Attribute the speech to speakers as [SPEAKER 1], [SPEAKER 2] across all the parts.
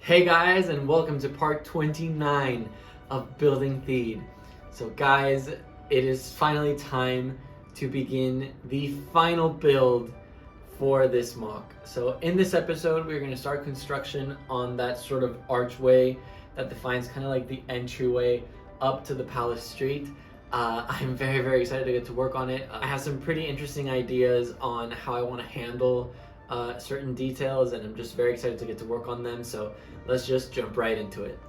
[SPEAKER 1] Hey guys, and welcome to part 29 of Building Theed. So guys, it is finally time to begin the final build for this MOC. So in this episode, we're going to start construction on that sort of archway that defines kind of like the entryway up to the Palace Street. I'm very excited to get to work on it. I have some pretty interesting ideas on how I want to handle certain details, and I'm just very excited to get to work on them. So let's just jump right into it.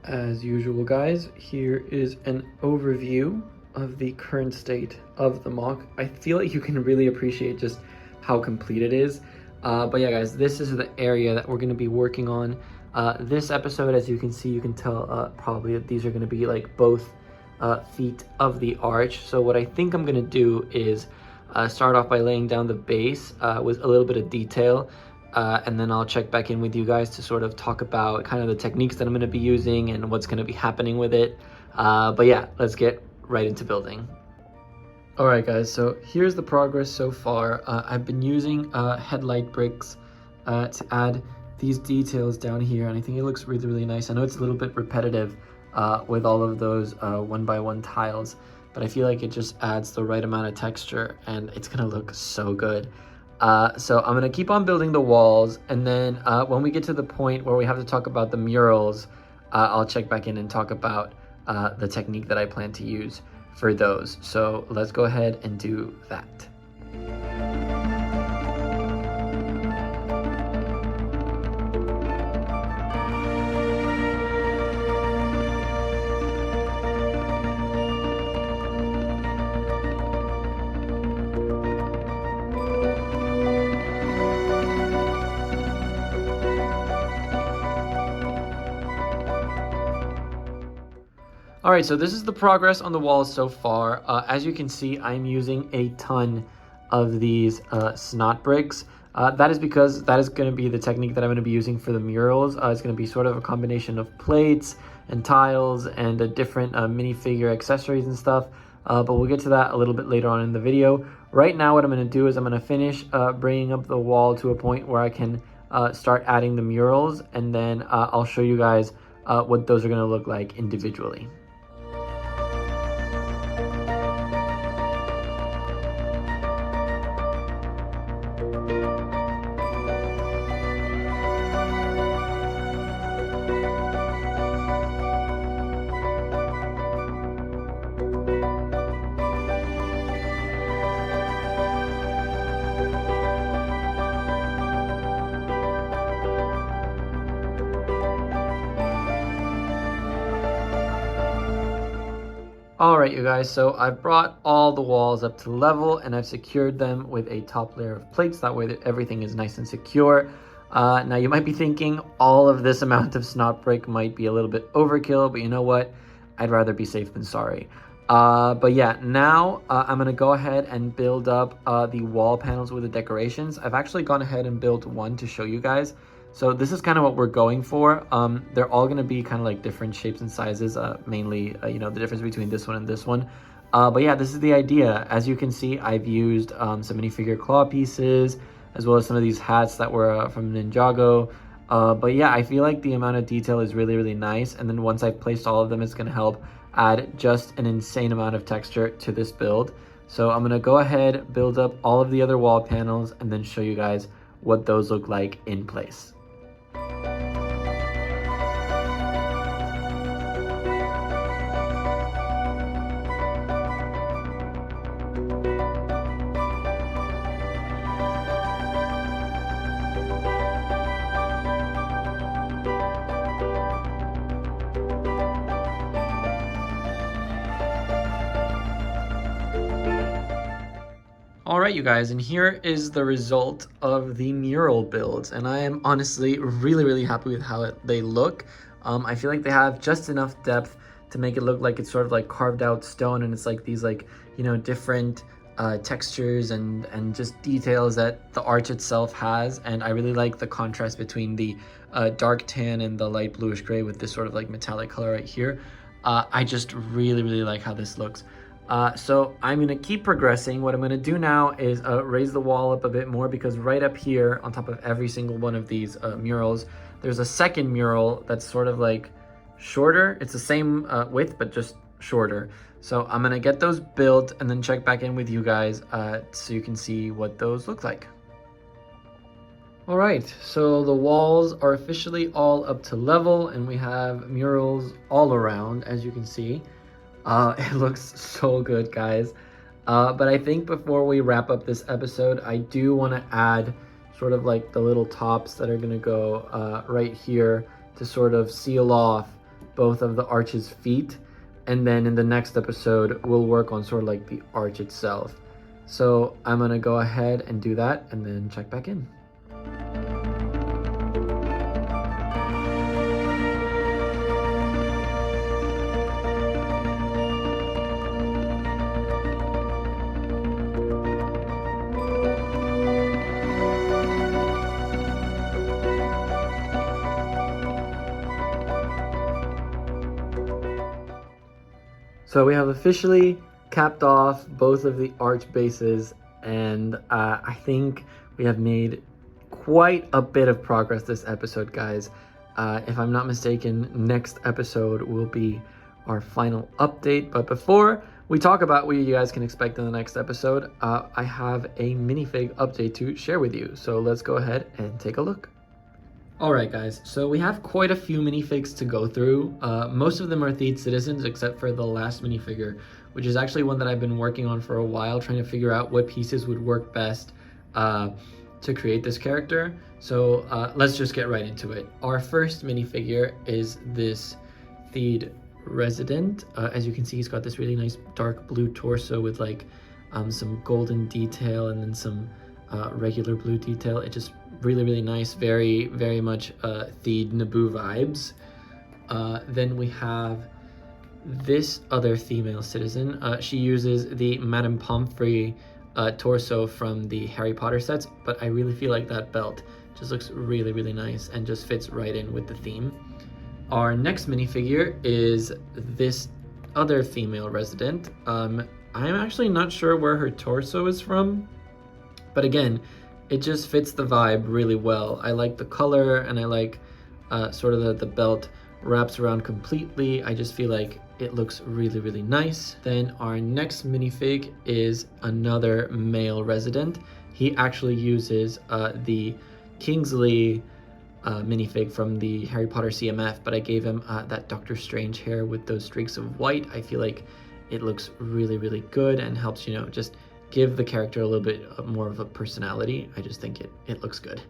[SPEAKER 1] As usual, guys, here is an overview of the current state of the MOC. I feel like you can really appreciate just how complete it is. But yeah, guys, this is the area that we're going to be working on. This episode, as you can see, you can tell probably that these are going to be like both feet of the arch. So what I think I'm going to do is start off by laying down the base with a little bit of detail, and then I'll check back in with you guys to sort of talk about kind of the techniques that I'm going to be using and what's going to be happening with it. But yeah, let's get right into building. All right, guys, so here's the progress so far. I've been using headlight bricks to add these details down here, and I think it looks really nice. I know it's a little bit repetitive with all of those 1x1 tiles, but I feel like it just adds the right amount of texture and it's gonna look so good. So I'm gonna keep on building the walls, and then when we get to the point where we have to talk about the murals, I'll check back in and talk about the technique that I plan to use for those. So let's go ahead and do that. All right, so this is the progress on the walls so far. As you can see, I'm using a ton of these snot bricks. That is because that is going to be the technique that I'm going to be using for the murals. It's going to be sort of a combination of plates and tiles and different minifigure accessories and stuff. But we'll get to that a little bit later on in the video. Right now, what I'm going to do is I'm going to finish bringing up the wall to a point where I can start adding the murals, and then I'll show you guys what those are going to look like individually. All right, you guys, so I've brought all the walls up to level and I've secured them with a top layer of plates. That way that everything is nice and secure. Now you might be thinking all of this amount of snot brick might be a little bit overkill, but you know what? I'd rather be safe than sorry. But yeah, now I'm gonna go ahead and build up the wall panels with the decorations. I've actually gone ahead and built one to show you guys. So this is kind of what we're going for. They're all going to be kind of like different shapes and sizes, mainly, you know, the difference between this one and this one. But yeah, this is the idea. As you can see, I've used some minifigure claw pieces, as well as some of these hats that were from Ninjago. But yeah, I feel like the amount of detail is really nice. And then once I've placed all of them, it's going to help add just an insane amount of texture to this build. So I'm going to go ahead, build up all of the other wall panels, and then show you guys what those look like in place. All right, you guys, and here is the result of the mural builds, and I am honestly really happy with how they look. I feel like they have just enough depth to make it look like it's sort of like carved out stone, and it's like these, like, you know, different textures and just details that the arch itself has. And I really like the contrast between the dark tan and the light bluish gray with this sort of like metallic color right here. I just really like how this looks. So I'm going to keep progressing. What I'm going to do now is raise the wall up a bit more, because right up here on top of every single one of these murals, there's a second mural that's sort of like shorter. It's the same width, but just shorter. So I'm gonna get those built and then check back in with you guys so you can see what those look like. All right, so the walls are officially all up to level and we have murals all around, as you can see. It looks so good, guys. But I think before we wrap up this episode, I do want to add sort of like the little tops that are gonna go right here to sort of seal off both of the arch's feet. And then in the next episode, we'll work on sort of like the arch itself. So I'm gonna go ahead and do that and then check back in. So we have officially capped off both of the arch bases, and I think we have made quite a bit of progress this episode, guys. If I'm not mistaken, next episode will be our final update. But before we talk about what you guys can expect in the next episode, I have a minifig update to share with you. So let's go ahead and take a look. Alright guys, so we have quite a few minifigs to go through. Most of them are Theed Citizens except for the last minifigure, which is actually one that I've been working on for a while, trying to figure out what pieces would work best to create this character. So let's just get right into it. Our first minifigure is this Theed Resident. As you can see, he's got this really nice dark blue torso with like some golden detail and then some regular blue detail. It just really nice, very much Theed Naboo vibes. Then we have this other female citizen. She uses the Madame Pomfrey torso from the Harry Potter sets, but I really feel like that belt just looks really nice and just fits right in with the theme. Our next minifigure is this other female resident. I'm actually not sure where her torso is from, but again, it just fits the vibe really well. I like the color and I like sort of the belt wraps around completely. I just feel like it looks really nice. Then our next minifig is another male resident. He actually uses the Kingsley minifig from the Harry Potter CMF, but I gave him that Doctor Strange hair with those streaks of white. I feel like it looks really good and helps, you know, just give the character a little bit more of a personality. I just think it looks good.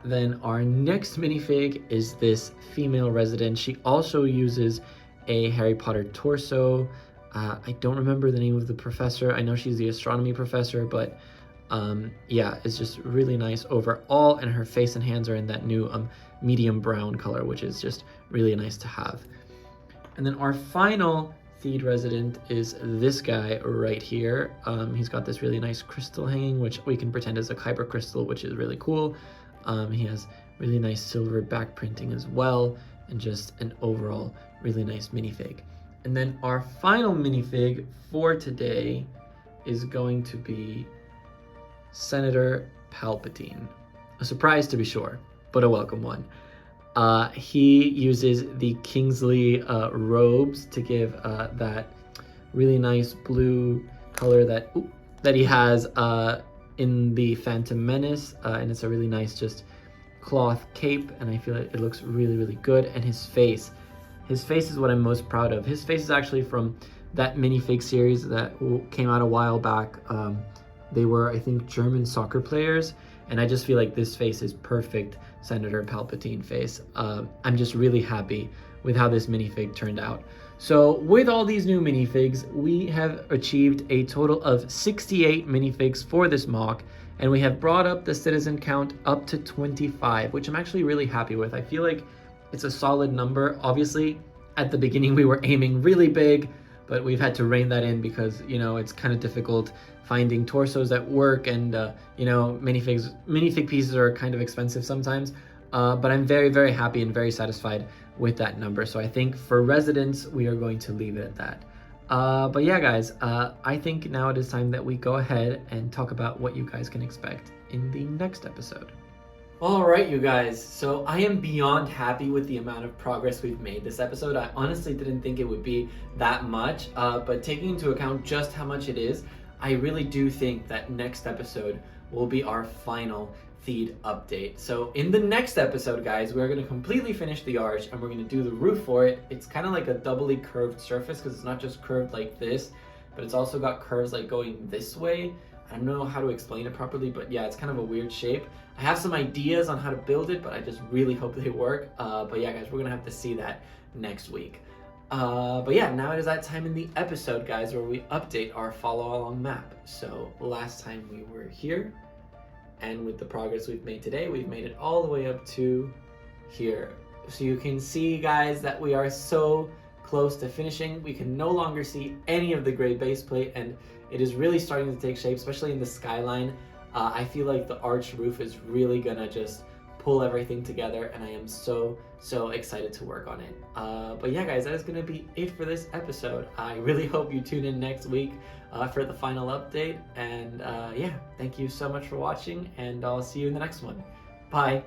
[SPEAKER 1] Then our next minifig is this female resident. She also uses a Harry Potter torso. I don't remember the name of the professor. I know she's the astronomy professor, but yeah, it's just really nice overall, and her face and hands are in that new medium brown color, which is just really nice to have. And then our final Theed resident is this guy right here. He's got this really nice crystal hanging, which we can pretend is a kyber crystal, which is really cool. He has really nice silver back printing as well, and just an overall really nice minifig. And then our final minifig for today is going to be Senator Palpatine. A surprise to be sure, but a welcome one. He uses the Kingsley robes to give that really nice blue color that he has in the Phantom Menace, and it's a really nice just cloth cape, and I feel it looks really good. And his face is what I'm most proud of. His face is actually from that minifig series that came out a while back. They were, I think, German soccer players, and I just feel like this face is perfect Senator Palpatine face. I'm just really happy with how this minifig turned out. So with all these new minifigs, we have achieved a total of 68 minifigs for this MOC, and we have brought up the citizen count up to 25, which I'm actually really happy with. I feel like it's a solid number. Obviously, at the beginning we were aiming really big, but we've had to rein that in because, you know, it's kind of difficult finding torsos that work, and you know, minifig pieces are kind of expensive sometimes. But I'm very happy and very satisfied with that number. So I think for residents, we are going to leave it at that. But yeah, guys, I think now it is time that we go ahead and talk about what you guys can expect in the next episode. All right, you guys. So I am beyond happy with the amount of progress we've made this episode. I honestly didn't think it would be that much, but taking into account just how much it is, I really do think that next episode will be our final Theed update. So in the next episode, guys, we're going to completely finish the arch and we're going to do the roof for it. It's kind of like a doubly curved surface because it's not just curved like this, but it's also got curves like going this way. I don't know how to explain it properly, but yeah, it's kind of a weird shape. I have some ideas on how to build it, but I just really hope they work. But yeah, guys, we're going to have to see that next week. But yeah, now it is that time in the episode, guys, where we update our follow along map. So last time we were here, and with the progress we've made today, we've made it all the way up to here. So you can see, guys, that we are so close to finishing. We can no longer see any of the gray base plate, and it is really starting to take shape, especially in the skyline. I feel like the arch roof is really gonna just pull everything together, and I am so excited to work on it. But yeah, guys, that is gonna be it for this episode. I really hope you tune in next week for the final update, and yeah, thank you so much for watching, and I'll see you in the next one. Bye.